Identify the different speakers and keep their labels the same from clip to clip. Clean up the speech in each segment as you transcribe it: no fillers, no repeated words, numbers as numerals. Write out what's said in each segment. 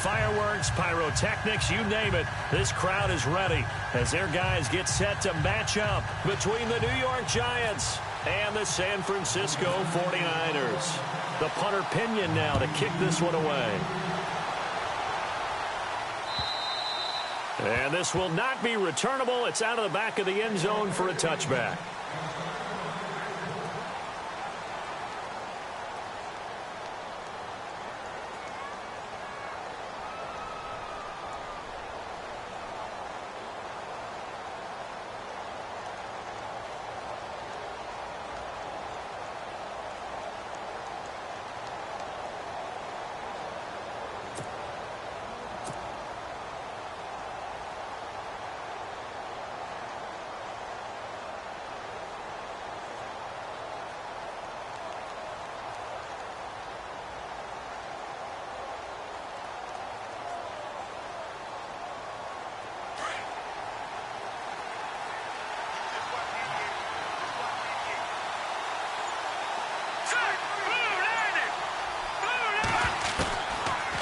Speaker 1: Fireworks, pyrotechnics, you name it. This crowd is ready as their guys get set to match up between the New York Giants and the San Francisco 49ers. The punter Pinion now to kick this one away. And this will not be returnable. It's out of the back of the end zone for a touchback.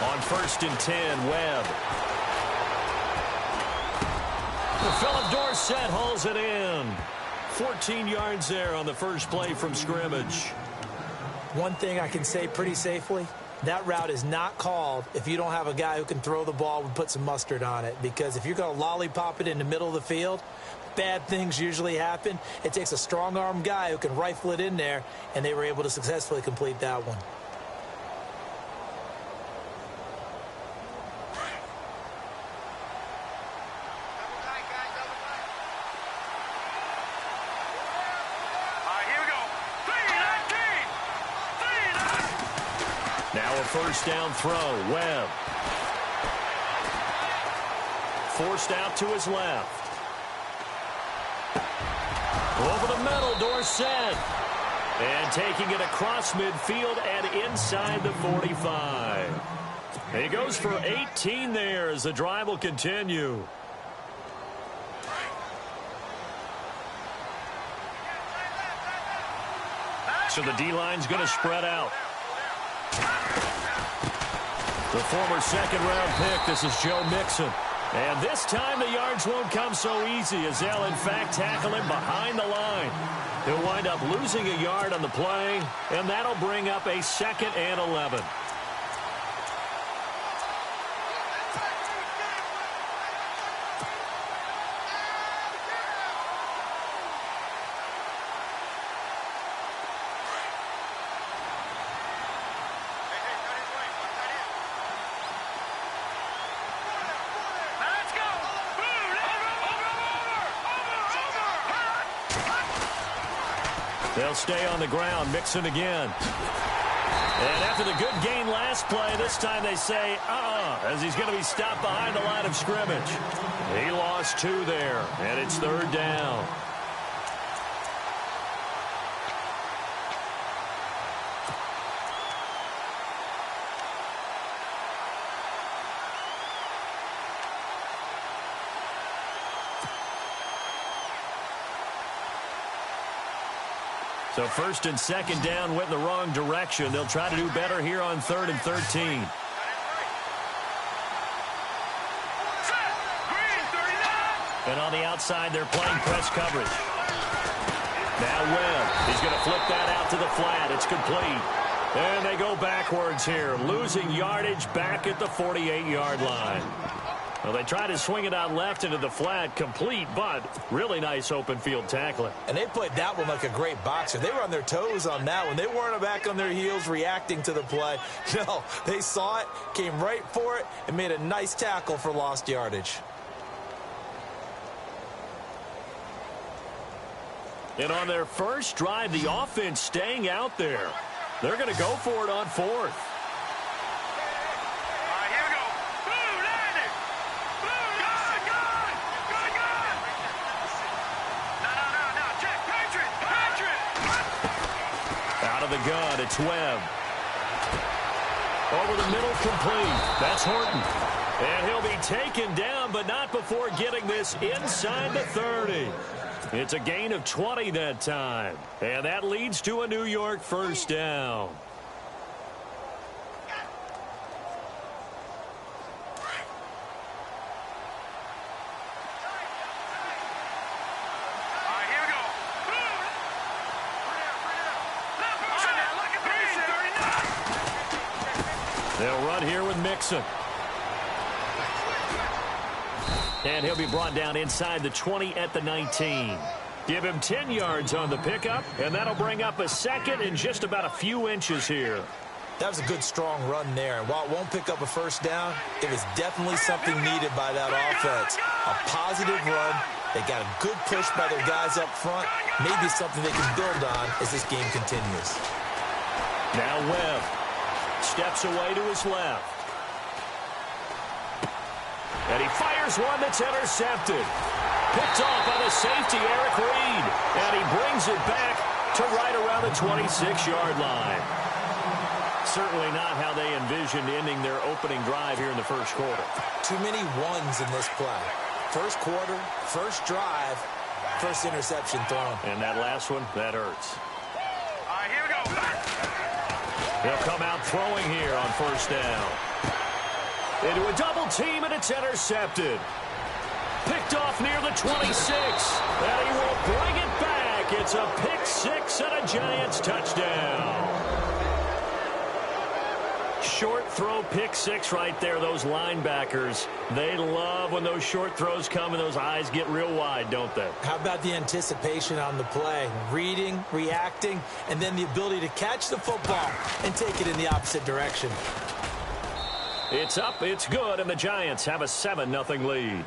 Speaker 1: On 1st and 10, Webb. Philip Dorsett hauls it in. 14 yards there on the first play from scrimmage.
Speaker 2: One thing I can say pretty safely, that route is not called if you don't have a guy who can throw the ball and put some mustard on it. Because if you're going to lollipop it in the middle of the field, bad things usually happen. It takes a strong-arm guy who can rifle it in there, and they were able to successfully complete that one.
Speaker 1: Now a first down throw. Webb. Forced out to his left. Over the middle, Dorsett. And taking it across midfield and inside the 45. And he goes for 18 there as the drive will continue. So the D-line's going to spread out. The former second-round pick, this is Joe Mixon. And this time the yards won't come so easy as they'll, in fact, tackle him behind the line. He'll wind up losing a yard on the play, and that'll bring up a 2nd and 11. They'll stay on the ground. Mixon again. And after the good gain last play, this time they say, as he's going to be stopped behind the line of scrimmage. He lost 2 there, and it's 3rd down. So 1st and 2nd down went in the wrong direction. They'll try to do better here on 3rd and 13. And on the outside, they're playing press coverage. Now Webb, he's going to flip that out to the flat. It's complete. And they go backwards here, losing yardage back at the 48-yard line. Well, they try to swing it out left into the flat, complete, but really nice open field tackling.
Speaker 2: And they played that one like a great boxer. They were on their toes on that one. They weren't back on their heels reacting to the play. No, they saw it, came right for it, and made a nice tackle for lost yardage.
Speaker 1: And on their first drive, the offense staying out there. They're going to go for it on 4th. The gun, it's Webb. Over the middle, complete. That's Horton. And he'll be taken down, but not before getting this inside the 30. It's a gain of 20 that time. And that leads to a New York first down. run here with Mixon. And he'll be brought down inside the 20 at the 19. Give him 10 yards on the pickup, and that'll bring up a second in just about a few inches here.
Speaker 2: That was a good, strong run there. And while it won't pick up a first down, it was definitely something needed by that offense. A positive run. They got a good push by their guys up front. Maybe something they can build on as this game continues.
Speaker 1: Now Webb steps away to his left. And he fires one that's intercepted. Picked off by the safety, Eric Reed. And he brings it back to right around the 26-yard line. Certainly not how they envisioned ending their opening drive here in the first quarter.
Speaker 2: Too many ones in this play. First quarter, first drive, first interception thrown.
Speaker 1: And that last one, that hurts.
Speaker 3: All right, here we go.
Speaker 1: They'll come out throwing here on first down. Into a double team, and it's intercepted. Picked off near the 26. And he will bring it back. It's a pick six and a Giants touchdown. Short throw pick six right there. Those linebackers, they love when those short throws come and those eyes get real wide, don't they?
Speaker 2: How about the anticipation on the play? Reading, reacting, and then the ability to catch the football and take it in the opposite direction.
Speaker 1: It's up, it's good, and the Giants have a 7-0 lead.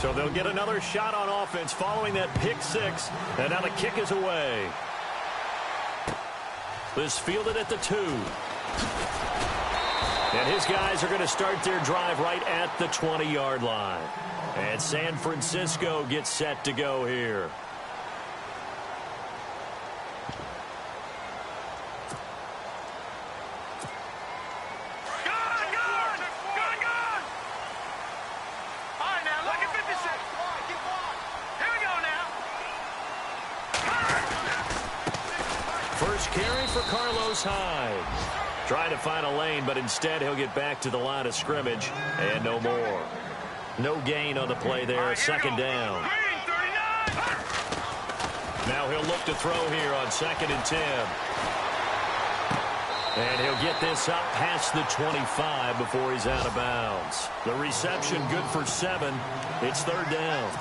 Speaker 1: So they'll get another shot on offense following that pick six, and now the kick is away. This fielded at the 2. And his guys are going to start their drive right at the 20-yard line. And San Francisco gets set to go here. First carry for Carlos Hyde. Trying to find a lane, but instead he'll get back to the line of scrimmage and no more. No gain on the play there, second down. Now he'll look to throw here on 2nd and 10. And he'll get this up past the 25 before he's out of bounds. The reception good for 7. It's 3rd down.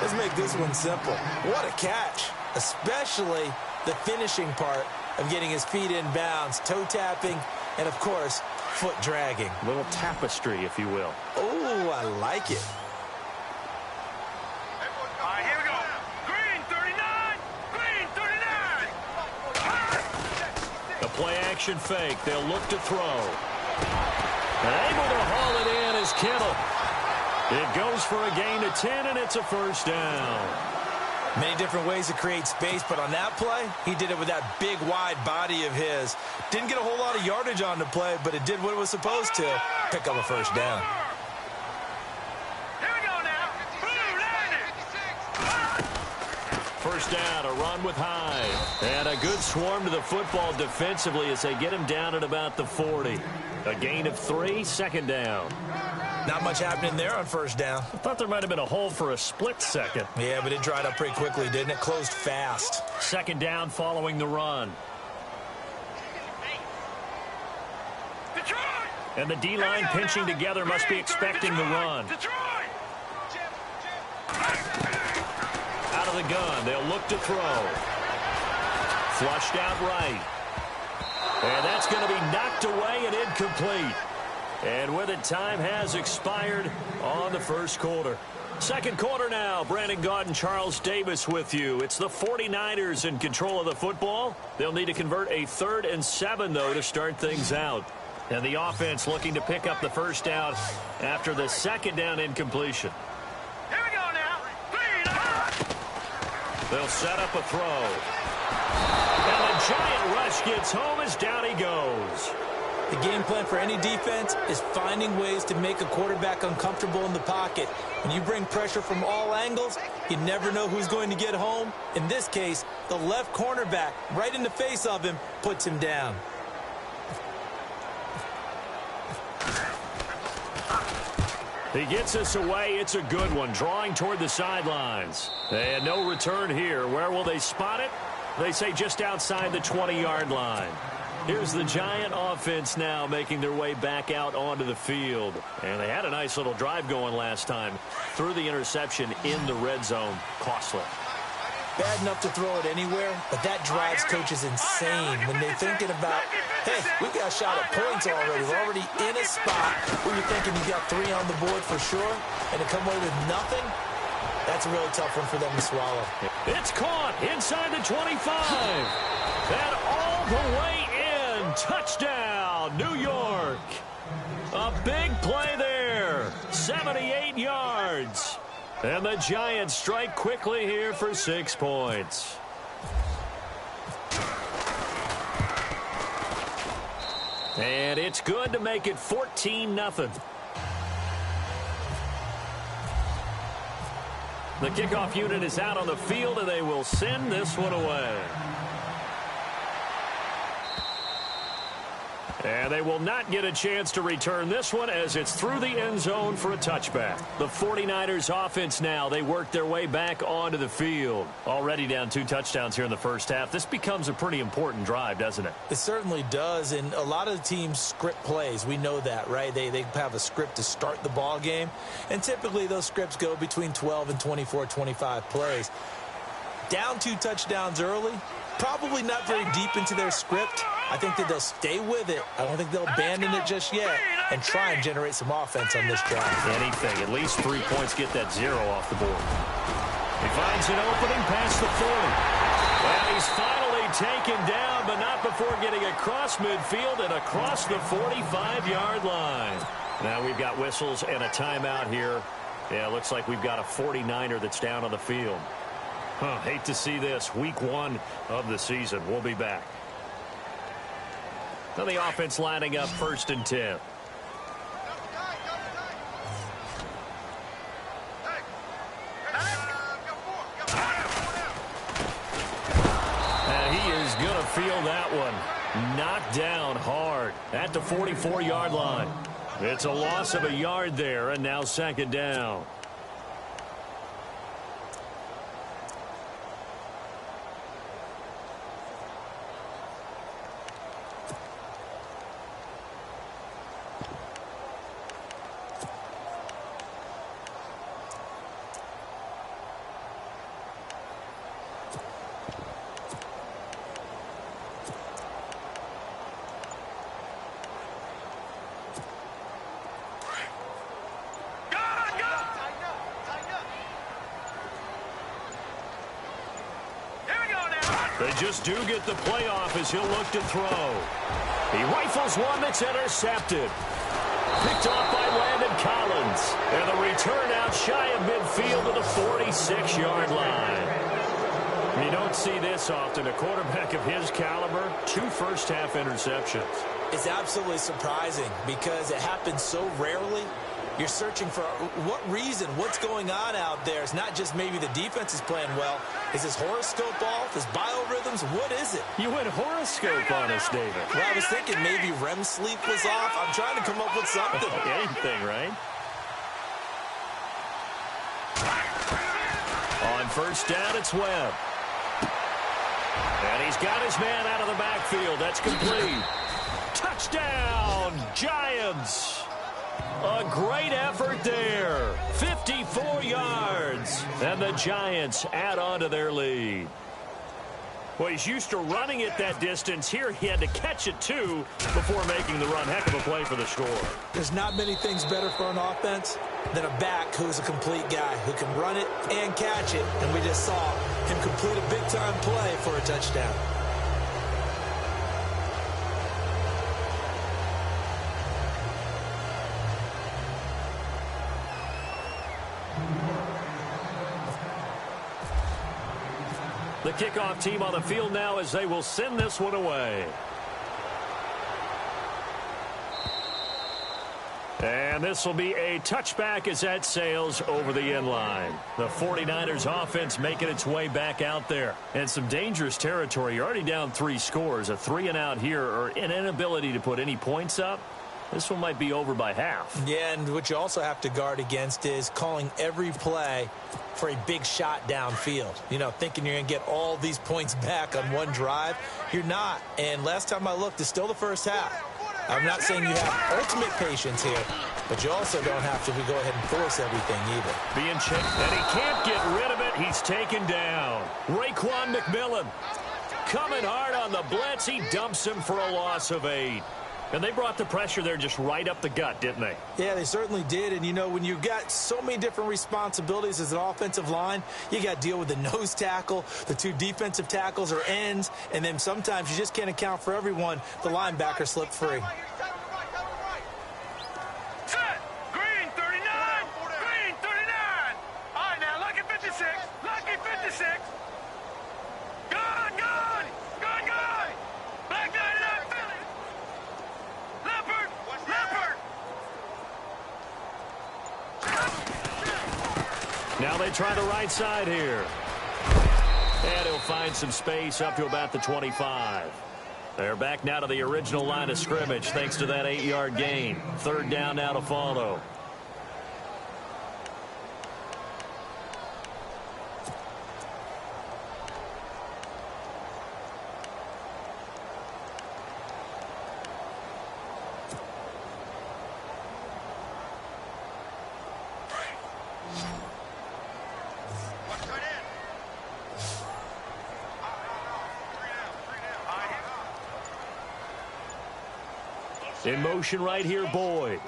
Speaker 2: Let's make this one simple. What a catch, especially the finishing part of getting his feet in bounds, toe tapping, and, of course, foot dragging.
Speaker 1: A little tapestry, if you will.
Speaker 2: Oh, I like it.
Speaker 3: All right, here we go. Green 39. Green 39.
Speaker 1: A play-action fake. They'll look to throw. And able to haul it in is Kittle. It goes for a gain of 10, and it's a first down.
Speaker 2: Many different ways to create space, but on that play, he did it with that big, wide body of his. Didn't get a whole lot of yardage on the play, but it did what it was supposed to. Pick up a first down.
Speaker 3: Here we go now. Blue landed.
Speaker 1: First down, a run with Hyde. And a good swarm to the football defensively as they get him down at about the 40. A gain of 3, second down.
Speaker 2: Not much happening there on first down.
Speaker 1: I thought there might have been a hole for a split second.
Speaker 2: Yeah, but it dried up pretty quickly, didn't it? Closed fast.
Speaker 1: Second down following the run.
Speaker 3: Detroit.
Speaker 1: And the D-line pinching together must be expecting the run.
Speaker 3: Detroit.
Speaker 1: Out of the gun, they'll look to throw. Flushed out right. And that's going to be knocked away and incomplete. And with it, time has expired on the first quarter. Second quarter now. Brandon Gaudin and Charles Davis with you. It's the 49ers in control of the football. They'll need to convert a 3rd and 7, though, to start things out. And the offense looking to pick up the first down after the second down incompletion.
Speaker 3: Here we go now.
Speaker 1: They'll set up a throw. And the giant rush gets home as down he goes.
Speaker 2: The game plan for any defense is finding ways to make a quarterback uncomfortable in the pocket. When you bring pressure from all angles, you never know who's going to get home. In this case, the left cornerback, right in the face of him, puts him down.
Speaker 1: He gets us away. It's a good one, drawing toward the sidelines. And no return here. Where will they spot it? They say just outside the 20-yard line. Here's the Giant offense now making their way back out onto the field. And they had a nice little drive going last time. Threw the interception in the red zone. Costly.
Speaker 2: Bad enough to throw it anywhere, but that drives coaches insane when they're thinking about, hey, we got a shot at points already. We're already in a spot where you're thinking you got 3 on the board for sure, and to come away with nothing, that's a really tough one for them to swallow.
Speaker 1: It's caught inside the 25. And all the way in. Touchdown, New York. A big play there. 78 yards. And the Giants strike quickly here for 6 points. And it's good to make it 14-0. The kickoff unit is out on the field, and they will send this one away. And they will not get a chance to return this one as it's through the end zone for a touchback. The 49ers offense now, they work their way back onto the field. Already down 2 touchdowns here in the first half. This becomes a pretty important drive, doesn't it?
Speaker 2: It certainly does, and a lot of the teams script plays. We know that, right? They have a script to start the ball game, and typically those scripts go between 12 and 24, 25 plays. Down 2 touchdowns early, probably not very deep into their script. I think that they'll stay with it. I don't think they'll abandon it just yet and try and generate some offense on this drive.
Speaker 1: Anything. At least 3 points, get that 0 off the board. He finds an opening past the 40. And he's finally taken down, but not before getting across midfield and across the 45-yard line. Now we've got whistles and a timeout here. Yeah, it looks like we've got a 49er that's down on the field. Hate to see this. Week 1 of the season. We'll be back. Now the offense lining up 1st and 10. And he is going to feel that one. Knocked down hard at the 44-yard line. It's a loss of a yard there, and now 2nd down. They just do get the playoff as he'll look to throw. He rifles one that's intercepted. Picked off by Landon Collins. And the return out shy of midfield to the 46-yard line. You don't see this often. A quarterback of his caliber, 2 first-half interceptions.
Speaker 2: It's absolutely surprising because it happens so rarely. You're searching for what reason, what's going on out there. It's not just maybe the defense is playing well. Is his horoscope off? His biorhythms? What is it?
Speaker 1: You went horoscope on us, David.
Speaker 2: Well, I was thinking maybe REM sleep was off. I'm trying to come up with something.
Speaker 1: Anything, right? On 1st down, it's Webb. And he's got his man out of the backfield. That's complete. Touchdown, Giants. A great effort there. 54 yards. And the Giants add on to their lead. Well, he's used to running it that distance. Here he had to catch it, too, before making the run. Heck of a play for the score.
Speaker 2: There's not many things better for an offense than a back who's a complete guy who can run it and catch it. And we just saw him complete a big-time play for a touchdown.
Speaker 1: The kickoff team on the field now as they will send this one away. And this will be a touchback as that sails over the end line. The 49ers offense making its way back out there. And some dangerous territory. You're already down 3 scores. A 3-and-out here or an inability to put any points up. This one might be over by half.
Speaker 2: Yeah, and what you also have to guard against is calling every play for a big shot downfield. You know, thinking you're going to get all these points back on one drive. You're not. And last time I looked, it's still the first half. I'm not saying you have ultimate patience here, but you also don't have to go ahead and force everything either.
Speaker 1: Being checked, and he can't get rid of it. He's taken down. Raekwon McMillan coming hard on the blitz. He dumps him for a loss of 8. And they brought the pressure there just right up the gut, didn't they?
Speaker 2: Yeah, they certainly did. And, you know, when you've got so many different responsibilities as an offensive line, you got to deal with the nose tackle, the 2 defensive tackles or ends, and then sometimes you just can't account for everyone. The linebacker slipped free.
Speaker 3: Set. Green 39. Green 39. All right, now, lucky 56. Lucky 56. Good, good. Good, good. Black 99, Philly. Leopard. Leopard.
Speaker 1: Now they try the right side here. And he'll find some space up to about the 25. They're back now to the original line of scrimmage thanks to that 8-yard gain. 3rd down now to follow. In motion right here, Boyd.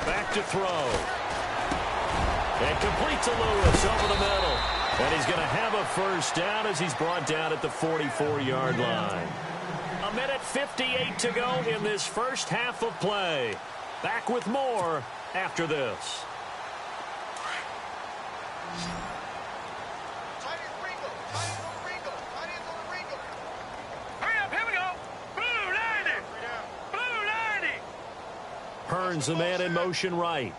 Speaker 1: Back to throw. And complete to Lewis over the middle. And he's going to have a first down as he's brought down at the 44-yard line. 1:58 to go in this first half of play. Back with more after this. Hearns the man in motion right.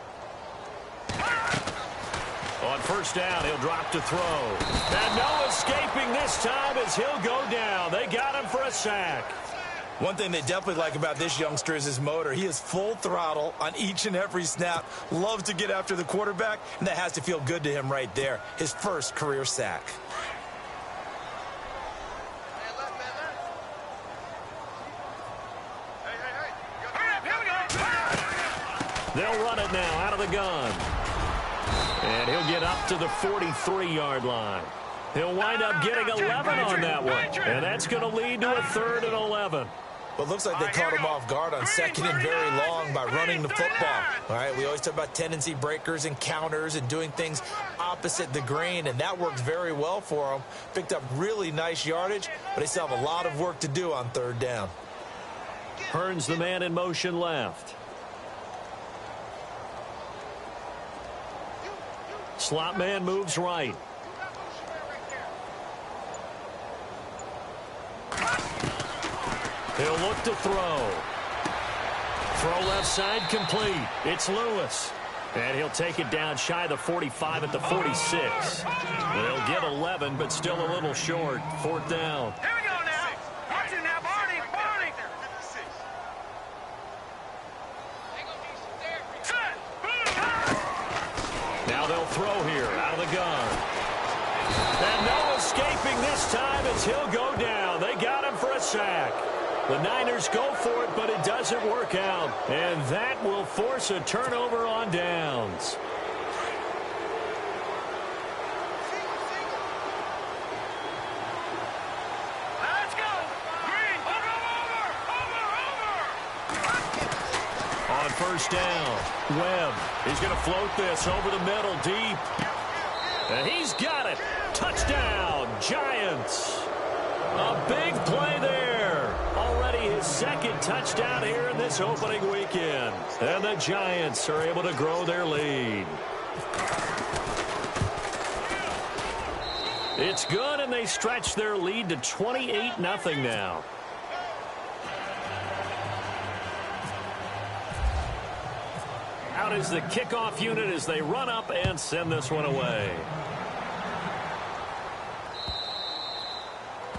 Speaker 1: On first down, he'll drop to throw. And no escaping this time as he'll go down. They got him for a sack.
Speaker 2: One thing they definitely like about this youngster is his motor. He is full throttle on each and every snap. Loves to get after the quarterback, and that has to feel good to him right there. His first career sack.
Speaker 1: They'll run it now out of the gun. And he'll get up to the 43-yard line. He'll wind up getting 11 on that one. And that's going to lead to a 3rd and 11.
Speaker 2: Well, it looks like they caught him off guard on 2nd and very long by running the football. All right, we always talk about tendency breakers and counters and doing things opposite the green, and that worked very well for him. Picked up really nice yardage, but they still have a lot of work to do on 3rd down.
Speaker 1: Hearns the man in motion left. Slot man moves right. He'll look to throw. Throw left side complete. It's Lewis. And he'll take it down shy of the 45 at the 46. They'll get 11, but still a little short. 4th down.
Speaker 3: Here we go now. Watch it now, Barney. Barney. Set.
Speaker 1: Now they'll throw here out of the gun. And no escaping this time as he'll go down. They got him for a sack. The Niners go for it, but it doesn't work out. And that will force a turnover on downs.
Speaker 3: Let's go. Green. Over.
Speaker 1: On first down, Webb is going to float this over the middle deep. And he's got it. Touchdown, Giants. A big play there. Already his 2nd touchdown here in this opening weekend. And the Giants are able to grow their lead. It's good, and they stretch their lead to 28-0 now. Out is the kickoff unit as they run up and send this one away.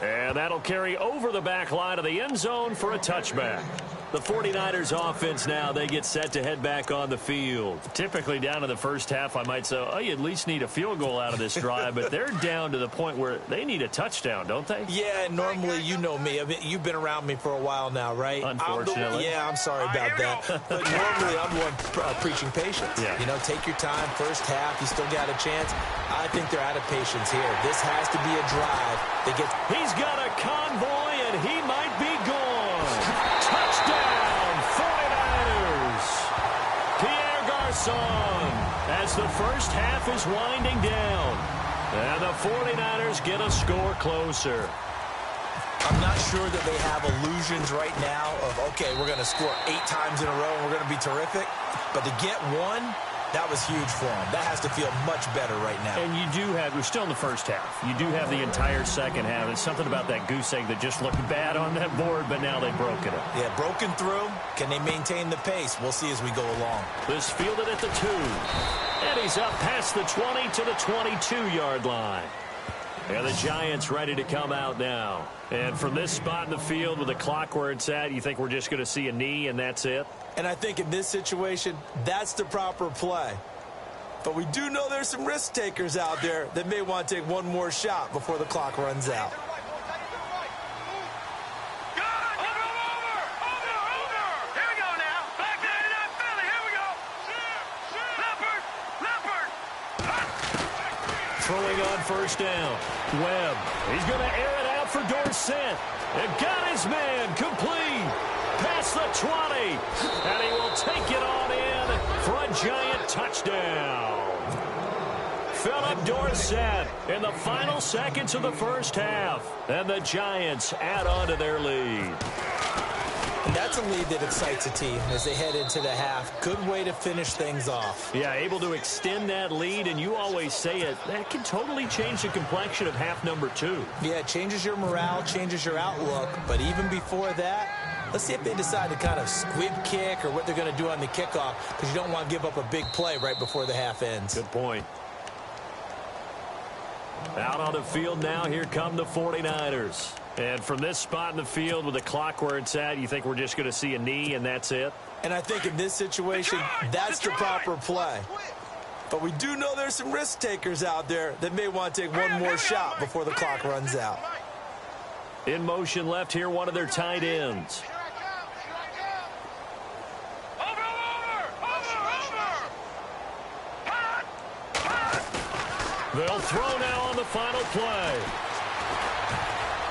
Speaker 1: And that'll carry over the back line of the end zone for a touchback. The 49ers offense now, they get set to head back on the field. Typically down to the first half, I might say, oh, you at least need a field goal out of this drive, but they're down to the point where they need a touchdown, don't they?
Speaker 2: Yeah, normally, you know me. I mean, you've been around me for a while now, right?
Speaker 1: Unfortunately.
Speaker 2: I'm sorry about that. But normally, I'm one preaching patience.
Speaker 1: Yeah.
Speaker 2: You know, take your time. First half, you still got a chance. I think they're out of patience here. This has to be a drive that gets...
Speaker 1: He's got a convoy, and he might be gone. Touchdown, 49ers. Pierre Garçon, as the first half is winding down. And the 49ers get a score closer.
Speaker 2: I'm not sure that they have illusions right now of, okay, we're going to score 8 times in a row and we're going to be terrific. But to get one, that was huge for them. That has to feel much better right now.
Speaker 1: And you do have, we're still in the first half. You do have the entire second half. It's something about that goose egg that just looked bad on that board, but now they've broken it.
Speaker 2: Yeah, broken through. Can they maintain the pace? We'll see as we go along.
Speaker 1: This fielded at the 2. And he's up past the 20 to the 22-yard line. And the Giants ready to come out now. And from this spot in the field with the clock where it's at, you think we're just going to see a knee and that's it?
Speaker 2: And I think in this situation, that's the proper play. But we do know there's some risk takers out there that may want to take one more shot before the clock runs out.
Speaker 1: Throwing on first down. Webb. He's going to air it out for Dorsett. And got his man complete. Past the 20. And he will take it on in for a Giant touchdown. Philip Dorsett in the final seconds of the first half. And the Giants add on to their lead.
Speaker 2: And that's a lead that excites a team as they head into the half. Good way to finish things off.
Speaker 1: Yeah, able to extend that lead, and you always say it, that can totally change the complexion of half number 2.
Speaker 2: Yeah, it changes your morale, changes your outlook. But even before that, let's see if they decide to kind of squib kick or what they're going to do on the kickoff, because you don't want to give up a big play right before the half ends.
Speaker 1: Good point. Out on the field now, here come the 49ers. And from this spot in the field with the clock where it's at, you think we're just going to see a knee and that's it?
Speaker 2: And I think in this situation, that's the proper play. But we do know there's some risk takers out there that may want to take one more shot before the clock runs out.
Speaker 1: In motion left here, one of their tight ends. They'll throw now on the final play.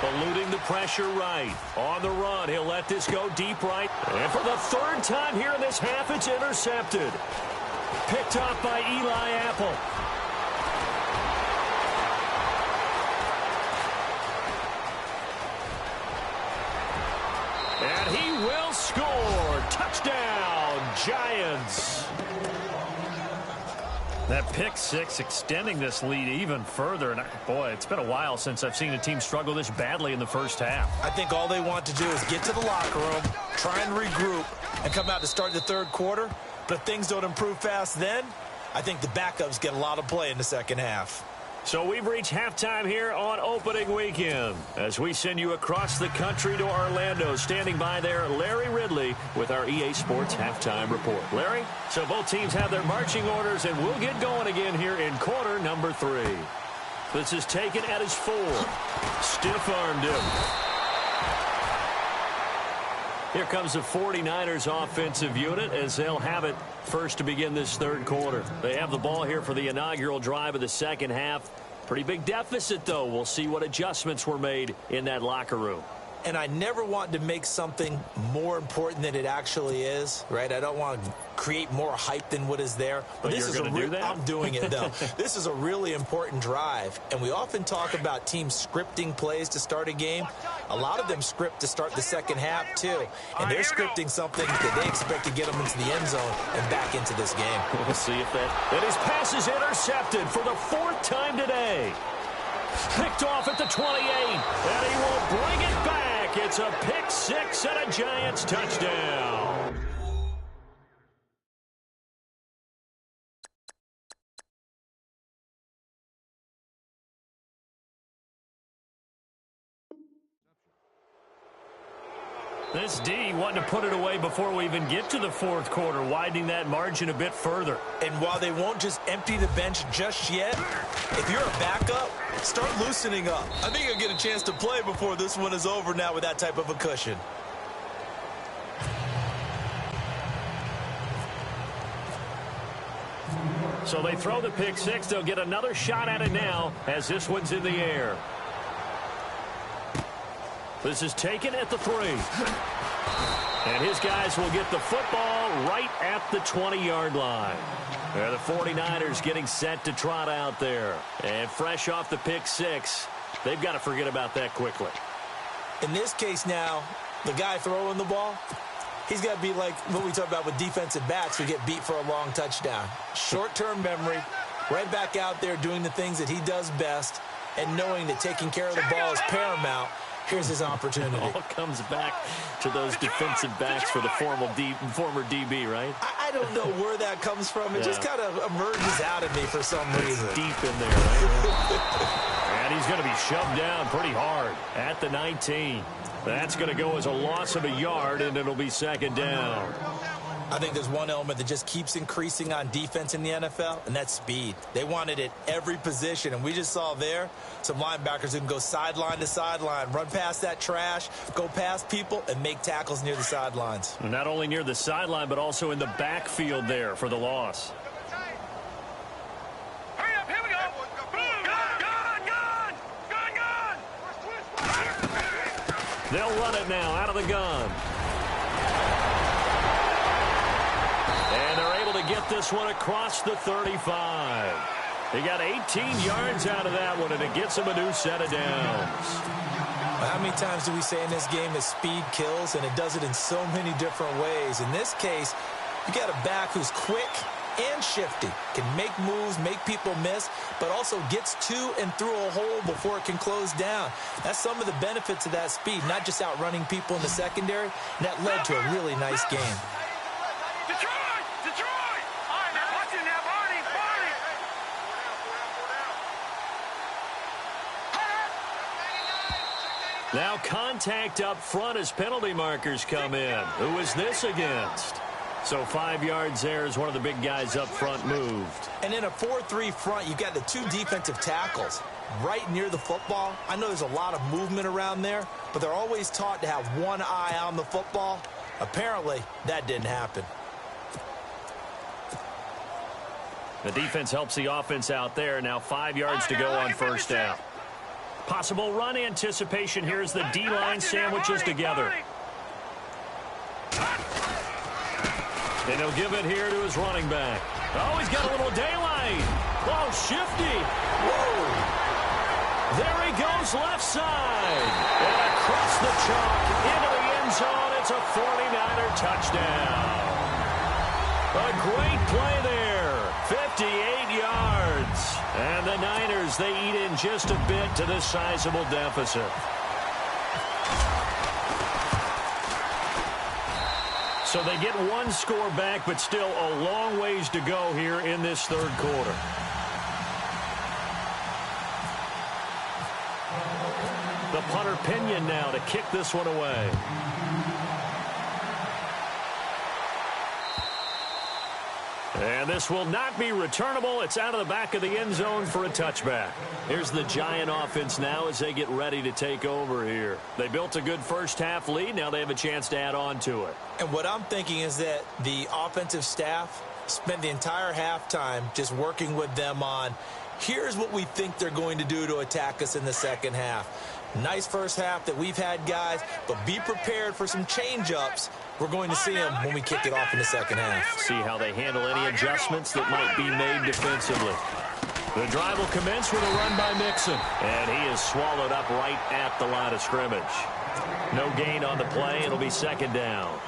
Speaker 1: Eluding the pressure right. On the run, he'll let this go deep right. And for the 3rd time here in this half, it's intercepted. Picked up by Eli Apple. And he will score. Touchdown, Giants. That pick 6 extending this lead even further. And boy, it's been a while since I've seen a team struggle this badly in the first half.
Speaker 2: I think all they want to do is get to the locker room, try and regroup, and come out to start the 3rd quarter. But if things don't improve fast then, I think the backups get a lot of play in the second half.
Speaker 1: So we've reached halftime here on opening weekend as we send you across the country to Orlando. Standing by there, Larry Ridley with our EA Sports Halftime Report. Larry, so both teams have their marching orders, and we'll get going again here in quarter number 3. This is taken at his 4. Stiff-armed him. Here comes the 49ers offensive unit as they'll have it first to begin this 3rd quarter. They have the ball here for the inaugural drive of the second half. Pretty big deficit, though. We'll see what adjustments were made in that locker room.
Speaker 2: And I never want to make something more important than it actually is, right? I don't want to create more hype than what is there.
Speaker 1: But this is going to do that?
Speaker 2: I'm doing it, though. This is a really important drive. And we often talk about teams scripting plays to start a game. A lot of them script to start the second half, too. And they're scripting something that they expect to get them into the end zone and back into this game.
Speaker 1: We'll see if that... And his pass is intercepted for the 4th time today. Picked off at the 28, and he will bring it back. It's a pick 6 and a Giants touchdown. This D wanting to put it away before we even get to the fourth quarter, widening that margin a bit further.
Speaker 2: And while they won't just empty the bench just yet, if you're a backup, start loosening up. I think you'll get a chance to play before this one is over now with that type of a cushion.
Speaker 1: So they throw the pick six. They'll get another shot at it now as this one's in the air. This is taken at the 3. And his guys will get the football right at the 20-yard line. The 49ers getting set to trot out there. And fresh off the pick six, they've got to forget about that quickly.
Speaker 2: In this case now, the guy throwing the ball, he's got to be like what we talk about with defensive backs who get beat for a long touchdown. Short-term memory, right back out there doing the things that he does best, and knowing that taking care of the ball is paramount. Here's his opportunity.
Speaker 1: All comes back to those defensive backs for the former DB, right?
Speaker 2: I don't know where that comes from. It just kind of emerges out of me for some reason.
Speaker 1: It's deep in there, right? And he's going to be shoved down pretty hard at the 19. That's going to go as a loss of a yard, and it'll be second down.
Speaker 2: I think there's one element that just keeps increasing on defense in the NFL, and that's speed. They want it at every position, and we just saw there some linebackers who can go sideline to sideline, run past that trash, go past people, and make tackles near the sidelines.
Speaker 1: Not only near the sideline, but also in the backfield there for the loss.
Speaker 3: Hurry up, here we go. Gun.
Speaker 1: They'll run it now out of the gun. And they're able to get this one across the 35. He got 18 yards out of that one, and it gets him a new set of downs.
Speaker 2: How many times do we say in this game that speed kills, and it does it in so many different ways? In this case, you got a back who's quick and shifty, can make moves, make people miss, but also gets to and through a hole before it can close down. That's some of the benefits of that speed, not just outrunning people in the secondary. And that led to a really nice game.
Speaker 1: Now contact up front as penalty markers come in. Who is this against? So 5 yards there as one of the big guys up front moved.
Speaker 2: And in a 4-3 front, you've got the 2 defensive tackles right near the football. I know there's a lot of movement around there, but they're always taught to have one eye on the football. Apparently, that didn't happen.
Speaker 1: The defense helps the offense out there. Now 5 yards to go on first down. Possible run anticipation here as the D-line sandwiches together. And he'll give it here to his running back. Oh, he's got a little daylight. Oh, shifty. Whoa. There he goes left side. And across the chalk into the end zone. It's a 49er touchdown. A great play there. 58 yards. And the Niners, they eat in just a bit to this sizable deficit. So they get one score back, but still a long ways to go here in this third quarter. The punter Pinion now to kick this one away. And this will not be returnable. It's out of the back of the end zone for a touchback. Here's the Giant offense now as they get ready to take over here. They built a good first half lead. Now they have a chance to add on to it.
Speaker 2: And what I'm thinking is that the offensive staff spent the entire halftime just working with them on, here's what we think they're going to do to attack us in the second half. Nice first half that we've had, guys, but be prepared for some change-ups. We're going to see them when we kick it off in the second half.
Speaker 1: See how they handle any adjustments that might be made defensively. The drive will commence with a run by Mixon, and he is swallowed up right at the line of scrimmage. No gain on the play. It'll be second down.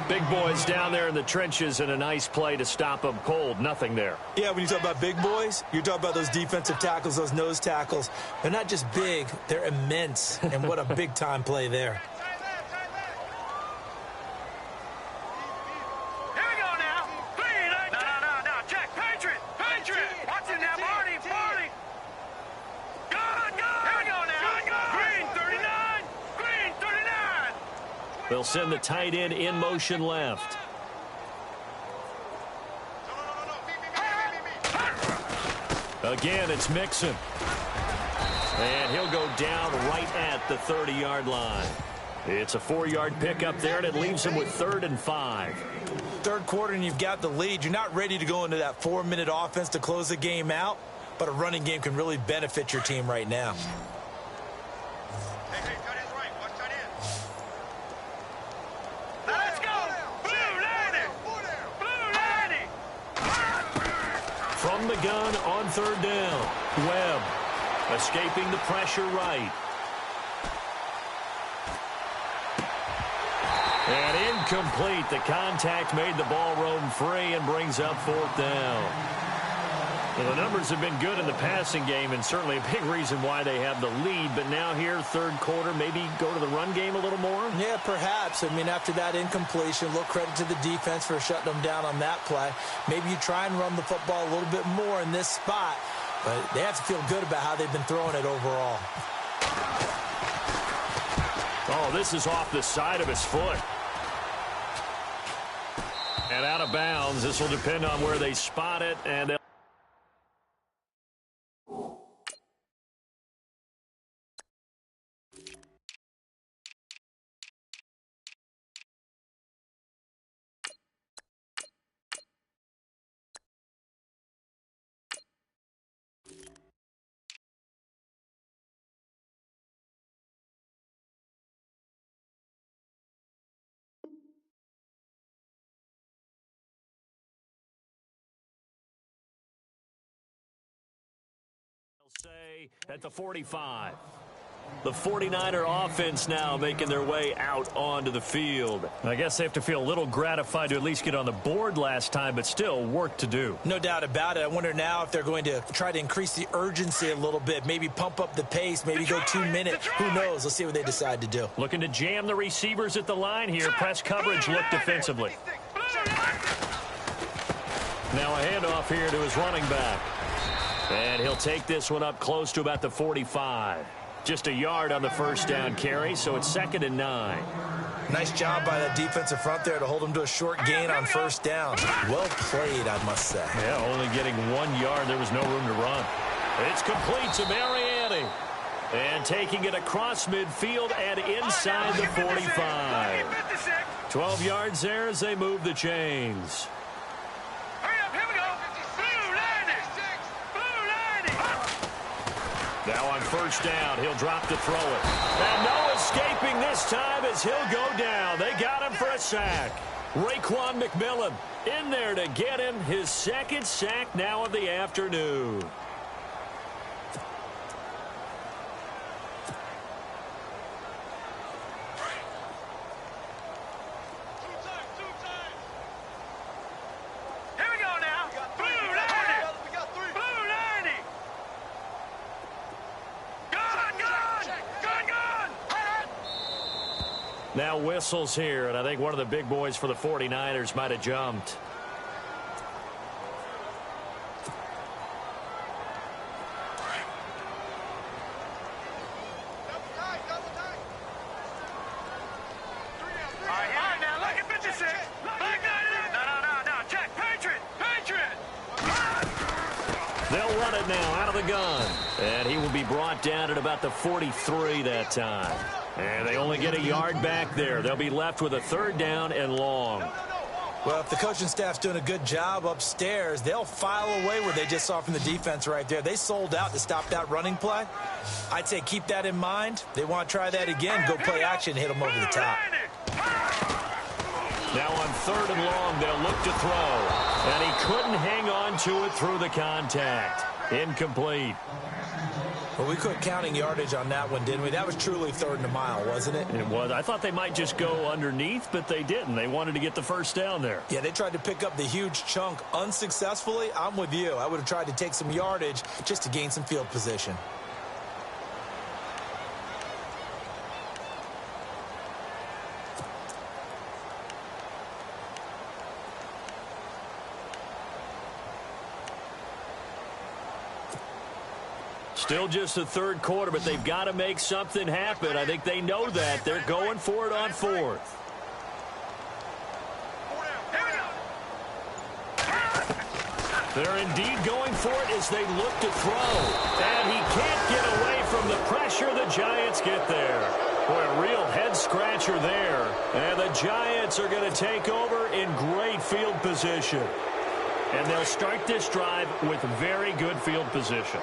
Speaker 1: Big boys down there in the trenches, and a nice play to stop them cold. Nothing there.
Speaker 2: Yeah, when you talk about big boys, you're talking about those defensive tackles, those nose tackles. They're not just big, they're immense, and what a big-time play there.
Speaker 3: Here we go now. No, check. Patriot. Watching that, Marty. Gun. Here we go now. Green 39.
Speaker 1: They'll send the tight end in motion left. Again, it's Mixon. And he'll go down right at the 30-yard line. It's a 4-yard pickup there, and it leaves him with 3rd and 5.
Speaker 2: Third quarter, and you've got the lead. You're not ready to go into that 4-minute offense to close the game out, but a running game can really benefit your team right now.
Speaker 3: Hey, tight end's right. Watch tight end. Now let's go. Blue 90.
Speaker 1: From the gun on 3rd down. Webb escaping the pressure right. And incomplete. The contact made the ball roam free and brings up 4th down. Well, the numbers have been good in the passing game and certainly a big reason why they have the lead. But now here, 3rd quarter, maybe go to the run game a little more?
Speaker 2: Yeah, perhaps. I mean, after that incompletion, a little credit to the defense for shutting them down on that play. Maybe you try and run the football a little bit more in this spot. But they have to feel good about how they've been throwing it overall.
Speaker 1: Oh, this is off the side of his foot. And out of bounds. This will depend on where they spot it. And they'll say at the 45. The 49er offense now making their way out onto the field. I guess they have to feel a little gratified to at least get on the board last time, but still work to do.
Speaker 2: No doubt about it. I wonder now if they're going to try to increase the urgency a little bit, maybe pump up the pace, maybe go 2 minutes. Who knows? Let's see what they decide to do.
Speaker 1: Looking to jam the receivers at the line here. Press coverage look defensively. Now a handoff here to his running back. And he'll take this one up close to about the 45. Just a yard on the first down carry, so it's 2nd and 9.
Speaker 2: Nice job by that defensive front there to hold him to a short gain on first down. Well played, I must say.
Speaker 1: Yeah, only getting 1 yard. There was no room to run. It's complete to Mariani. And taking it across midfield and inside the 45. 12 yards there as they move the chains. Now on first down, he'll drop to throw it. And no escaping this time as he'll go down. They got him for a sack. Raekwon McMillan in there to get him his 2nd sack now of the afternoon. Now whistles here, and I think one of the big boys for the 49ers might have jumped. They'll run it now out of the gun. And he will be brought down at about the 43 that time. And they only get a yard back there. They'll be left with a 3rd down and long.
Speaker 2: Well, if the coaching staff's doing a good job upstairs, they'll file away where they just saw from the defense right there. They sold out to stop that running play. I'd say keep that in mind. They want to try that again. Go play action, hit them over the top.
Speaker 1: Now on 3rd and long, they'll look to throw. And he couldn't hang on to it through the contact. Incomplete.
Speaker 2: Well, we quit counting yardage on that one, didn't we? That was truly 3rd and a mile, wasn't it?
Speaker 1: It was. I thought they might just go underneath, but they didn't. They wanted to get the first down there.
Speaker 2: Yeah, they tried to pick up the huge chunk unsuccessfully. I'm with you. I would have tried to take some yardage just to gain some field position.
Speaker 1: Still just the third quarter, but they've got to make something happen. I think they know that. They're going for it on fourth. They're indeed going for it as they look to throw. And he can't get away from the pressure. The Giants get there. Boy, a real head-scratcher there. And the Giants are going to take over in great field position. And they'll start this drive with very good field position.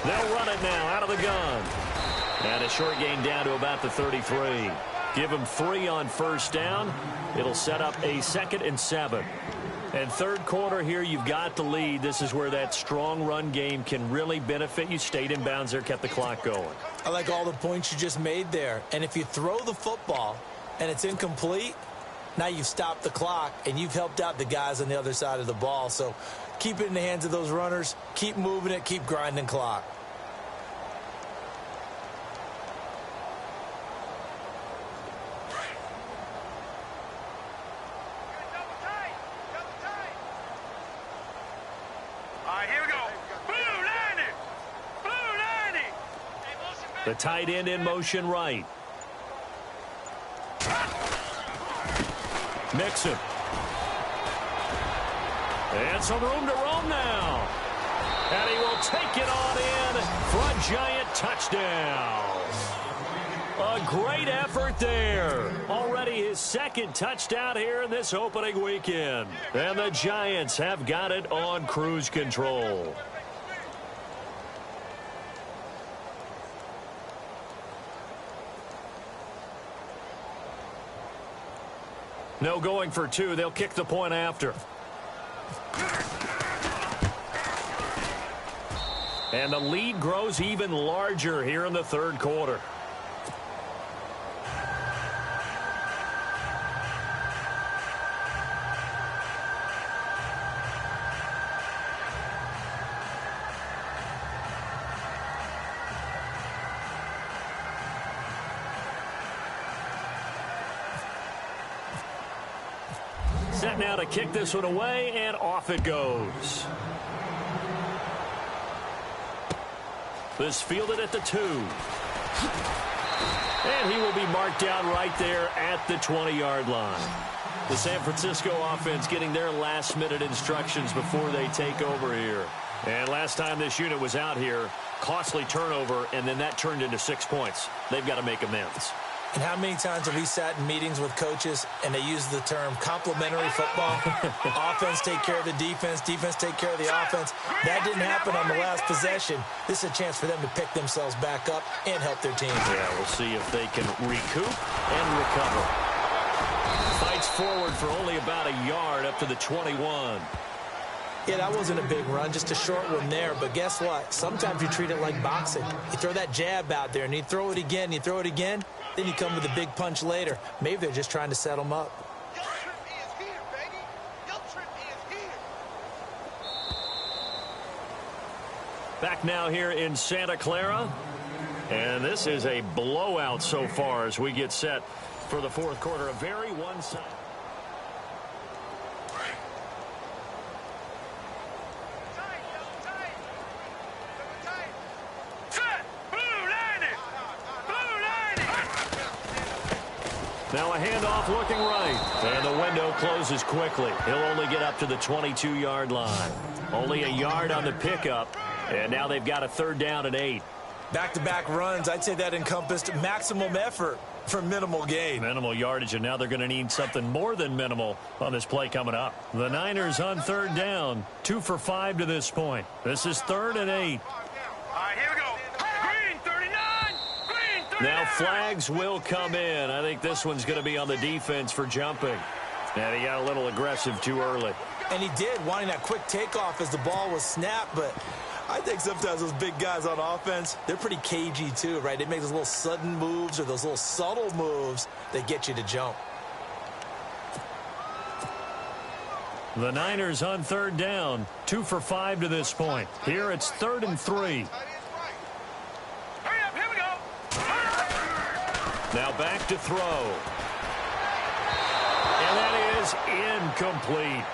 Speaker 1: They'll run it now out of the gun. And a short gain down to about the 33. Give them 3 on first down. It'll set up a 2nd and 7. And third quarter here, you've got the lead. This is where that strong run game can really benefit you. Stayed in bounds there, kept the clock going.
Speaker 2: I like all the points you just made there. And if you throw the football and it's incomplete, now you've stopped the clock and you've helped out the guys on the other side of the ball. So keep it in the hands of those runners. Keep moving it. Keep grinding clock.
Speaker 1: The tight end in motion right. Mixon. And some room to roam now. And he will take it on in for a Giant touchdown. A great effort there. Already his 2nd touchdown here in this opening weekend. And the Giants have got it on cruise control. No going for 2. They'll kick the point after. And the lead grows even larger here in the third quarter. Set now to kick this one away, and off it goes. This fielded at the 2. And he will be marked down right there at the 20-yard line. The San Francisco offense getting their last-minute instructions before they take over here. And last time this unit was out here, costly turnover, and then that turned into 6 points. They've got to make amends.
Speaker 2: And how many times have we sat in meetings with coaches and they use the term complementary football? Offense take care of the defense, defense take care of the offense. That didn't happen on the last possession. This is a chance for them to pick themselves back up and help their team.
Speaker 1: Yeah, we'll see if they can recoup and recover. Fights forward for only about a yard up to the 21.
Speaker 2: Yeah, that wasn't a big run, just a short one there. But guess what? Sometimes you treat it like boxing. You throw that jab out there, and you throw it again, you throw it again. Then you come with a big punch later. Maybe they're just trying to set them up.
Speaker 3: Your trip is here, baby. Your trip is here.
Speaker 1: Back now here in Santa Clara. And this is a blowout so far as we get set for the fourth quarter. A very one-sided. Now a handoff looking right. And the window closes quickly. He'll only get up to the 22-yard line. Only a yard on the pickup. And now they've got a 3rd down and 8.
Speaker 2: Back-to-back runs, I'd say that encompassed maximum effort for minimal gain.
Speaker 1: Minimal yardage, and now they're going to need something more than minimal on this play coming up. The Niners on 3rd down. 2 for 5 to this point. This is 3rd and 8.
Speaker 3: All right, here we go. Green 39. Green 39.
Speaker 1: Now flags will come in. I think this one's going to be on the defense for jumping. And he got a little aggressive too early.
Speaker 2: And he did, wanting that quick takeoff as the ball was snapped, but I think sometimes those big guys on offense, they're pretty cagey too, right? They make those little sudden moves or those little subtle moves that get you to jump.
Speaker 1: The Niners on 3rd down. 2 for 5 to this point. Here it's 3rd and 3.
Speaker 3: Hurry up, here we go.
Speaker 1: Now back to throw. And that is incomplete.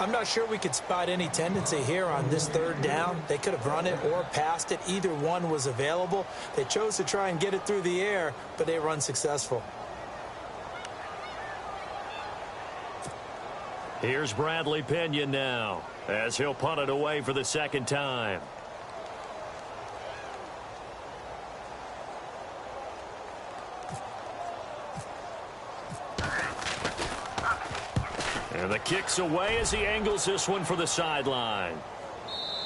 Speaker 2: I'm not sure we could spot any tendency here on this third down. They could have run it or passed it. Either one was available. They chose to try and get it through the air, but they were unsuccessful.
Speaker 1: Here's Bradley Pinion now as he'll punt it away for the second time. And the kick's away as he angles this one for the sideline.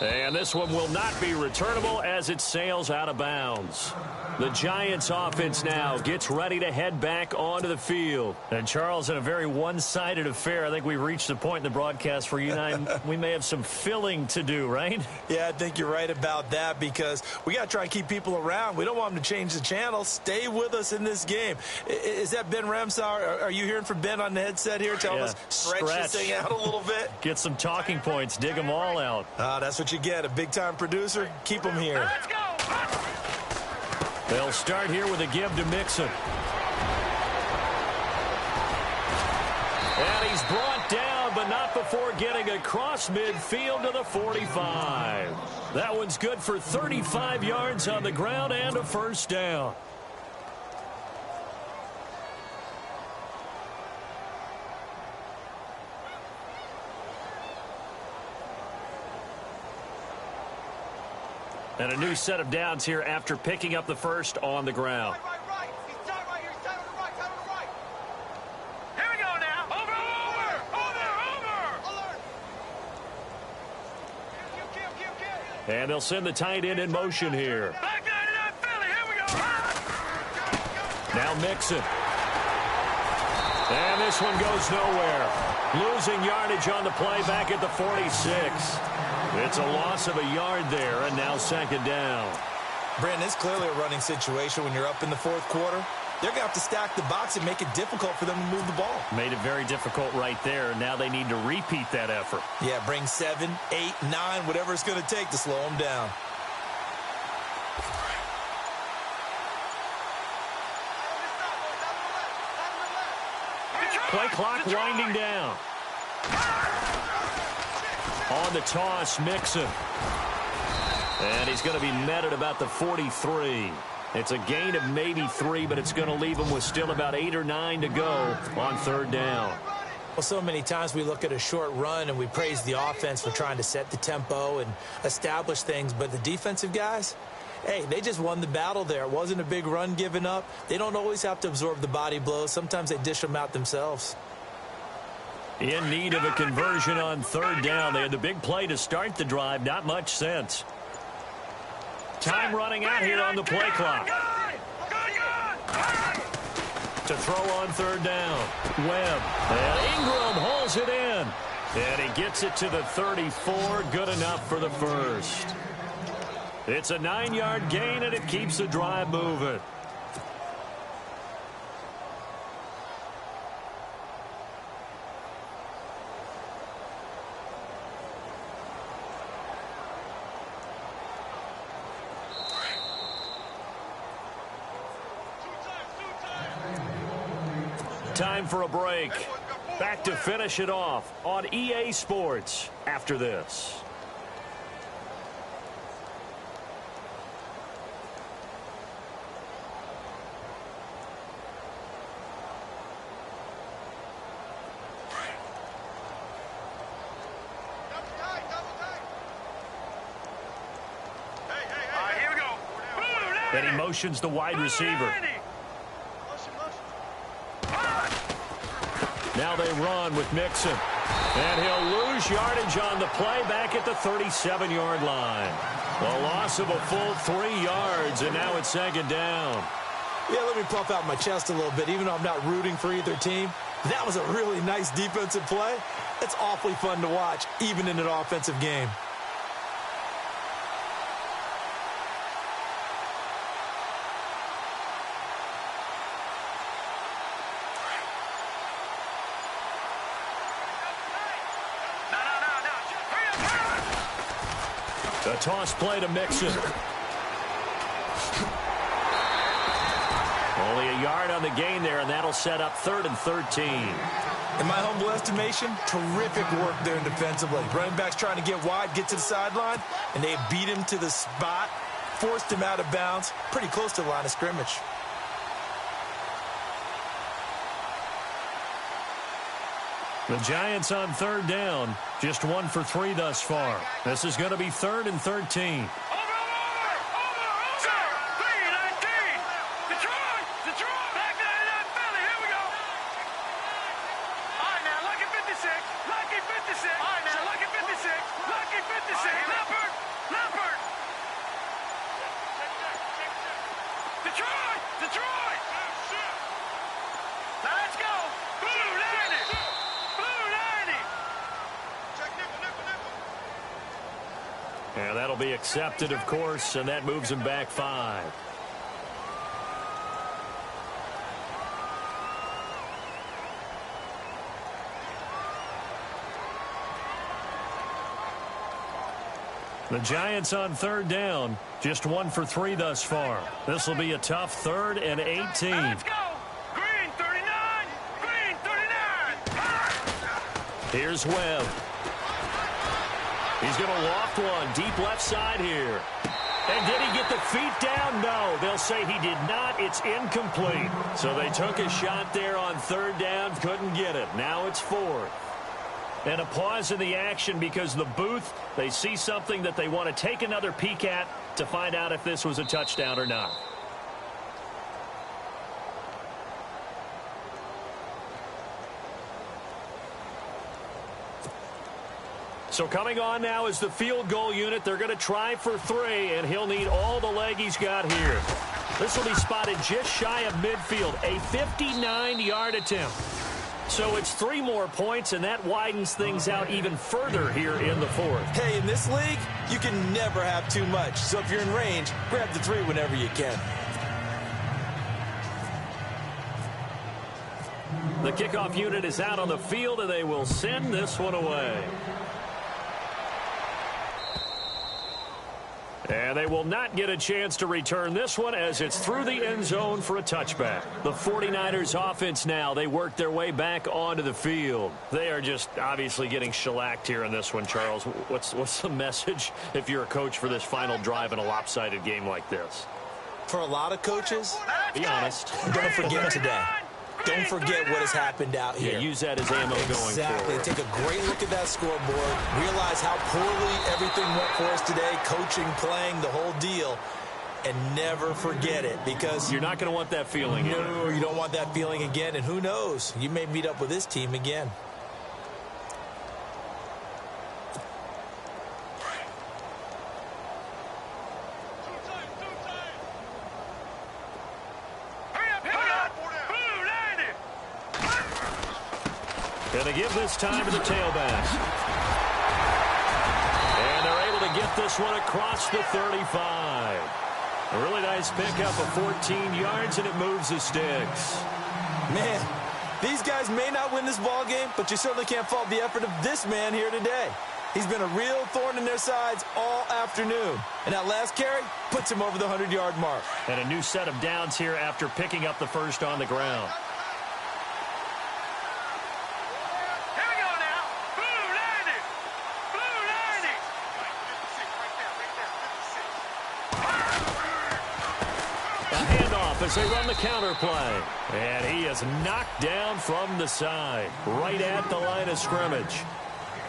Speaker 1: And this one will not be returnable as it sails out of bounds. The Giants offense now gets ready to head back onto the field. And Charles, in a very one-sided affair, I think we've reached the point in the broadcast where you and I, we may have some filling to do, right?
Speaker 2: Yeah, I think you're right about that because we got to try and keep people around. We don't want them to change the channel. Stay with us in this game. Is that Ben Ramsauer? Are you hearing from Ben on the headset here telling us stretch this thing out a little bit?
Speaker 1: Get some talking points. Dig them all out.
Speaker 2: That's what you get. A big-time producer. Keep them here.
Speaker 3: Let's go.
Speaker 1: They'll start here with a give to Mixon. And he's brought down, but not before getting across midfield to the 45. That one's good for 35 yards on the ground and a first down. And a new set of downs here after picking up the first on the ground.
Speaker 3: Right. He's tied right here. He's tied on the right. Tied on the right. Here we go now. Over. Alert. Kill.
Speaker 1: And they'll send the tight end in motion here.
Speaker 3: Back 99 Philly. Here we go.
Speaker 1: Now Mixon. And this one goes nowhere. Losing yardage on the play back at the 46. It's a loss of a yard there, and now second down.
Speaker 2: Brandon, it's clearly a running situation when you're up in the fourth quarter. They're going to have to stack the box and make it difficult for them to move the ball.
Speaker 1: Made it very difficult right there. Now they need to repeat that effort.
Speaker 2: Yeah, bring 7, 8, 9, whatever it's going to take to slow them down.
Speaker 1: Play clock winding down. On the toss, Mixon. And he's going to be met at about the 43. It's a gain of maybe 3, but it's going to leave him with still about 8 or 9 to go on third down.
Speaker 2: Well, so many times we look at a short run and we praise the offense for trying to set the tempo and establish things, but the defensive guys, hey, they just won the battle there. It wasn't a big run given up. They don't always have to absorb the body blows. Sometimes they dish them out themselves.
Speaker 1: In need of a conversion on third down. They had the big play to start the drive. Not much sense. Time running out here on the play clock. To throw on third down. Webb. And Ingram hauls it in. And he gets it to the 34. Good enough for the first. It's a 9-yard gain, and it keeps the drive moving. Time for a break. Back to finish it off on EA Sports after this. And he motions the wide receiver. Now they run with Mixon. And he'll lose yardage on the play back at the 37-yard line. A loss of a full 3 yards, and now it's second down.
Speaker 2: Yeah, let me puff out my chest a little bit, even though I'm not rooting for either team. That was a really nice defensive play. It's awfully fun to watch, even in an offensive game.
Speaker 1: The toss play to Mixon. Only a yard on the gain there, and that'll set up 3rd and 13.
Speaker 2: In my humble estimation, terrific work there defensively. Running backs trying to get wide, get to the sideline, and they beat him to the spot, forced him out of bounds, pretty close to the line of scrimmage.
Speaker 1: The Giants on third down, just 1 for 3 thus far. This is going to be 3rd and 13. And that'll be accepted, of course, and that moves him back 5. The Giants on third down, just 1 for 3 thus far. This will be a tough 3rd and 18.
Speaker 3: Let's go! Green 39! Green 39!
Speaker 1: Here's Webb. He's going to loft one deep left side here. And did he get the feet down? No, they'll say he did not. It's incomplete. So they took a shot there on third down, couldn't get it. Now it's 4th. And a pause in the action because the booth, they see something that they want to take another peek at to find out if this was a touchdown or not. So coming on now is the field goal unit. They're going to try for 3, and he'll need all the leg he's got here. This will be spotted just shy of midfield, a 59-yard attempt. So it's 3 more points, and that widens things out even further here in the 4th.
Speaker 2: Hey, in this league, you can never have too much. So if you're in range, grab the 3 whenever you can.
Speaker 1: The kickoff unit is out on the field, and they will send this one away. And they will not get a chance to return this one as it's through the end zone for a touchback. The 49ers offense now, they work their way back onto the field. They are just obviously getting shellacked here in this one, Charles. What's the message if you're a coach for this final drive in a lopsided game like this?
Speaker 2: For a lot of coaches,
Speaker 1: be honest.
Speaker 2: Don't forget today. Don't forget what has happened out here.
Speaker 1: Yeah, use that as ammo going forward.
Speaker 2: Exactly. Take a great look at that scoreboard. Realize how poorly everything went for us today. Coaching, playing, the whole deal. And never forget it because...
Speaker 1: You're not going to want that feeling.
Speaker 2: No, you don't want that feeling again. And who knows? You may meet up with this team again.
Speaker 1: Going to give this time to the tailback. And they're able to get this one across the 35. A really nice pickup of 14 yards, and it moves the sticks.
Speaker 2: Man, these guys may not win this ball game, but you certainly can't fault the effort of this man here today. He's been a real thorn in their sides all afternoon. And that last carry puts him over the 100-yard mark.
Speaker 1: And a new set of downs here after picking up the first on the ground. As they run the counter play. And he is knocked down from the side, right at the line of scrimmage.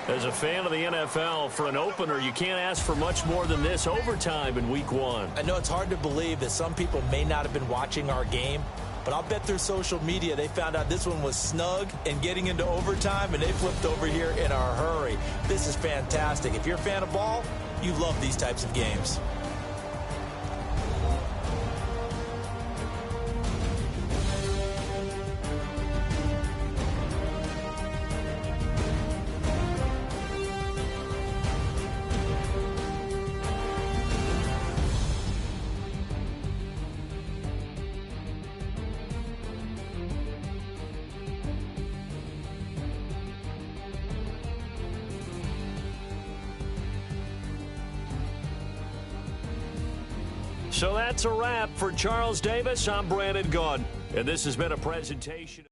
Speaker 1: As a fan of the NFL, for an opener, you can't ask for much more than this overtime in Week 1.
Speaker 2: I know it's hard to believe that some people may not have been watching our game, but I'll bet through social media they found out this one was snug and getting into overtime, and they flipped over here in a hurry. This is fantastic. If you're a fan of ball, you love these types of games.
Speaker 1: So that's a wrap for Charles Davis. I'm Brandon Gaudin, and this has been a presentation.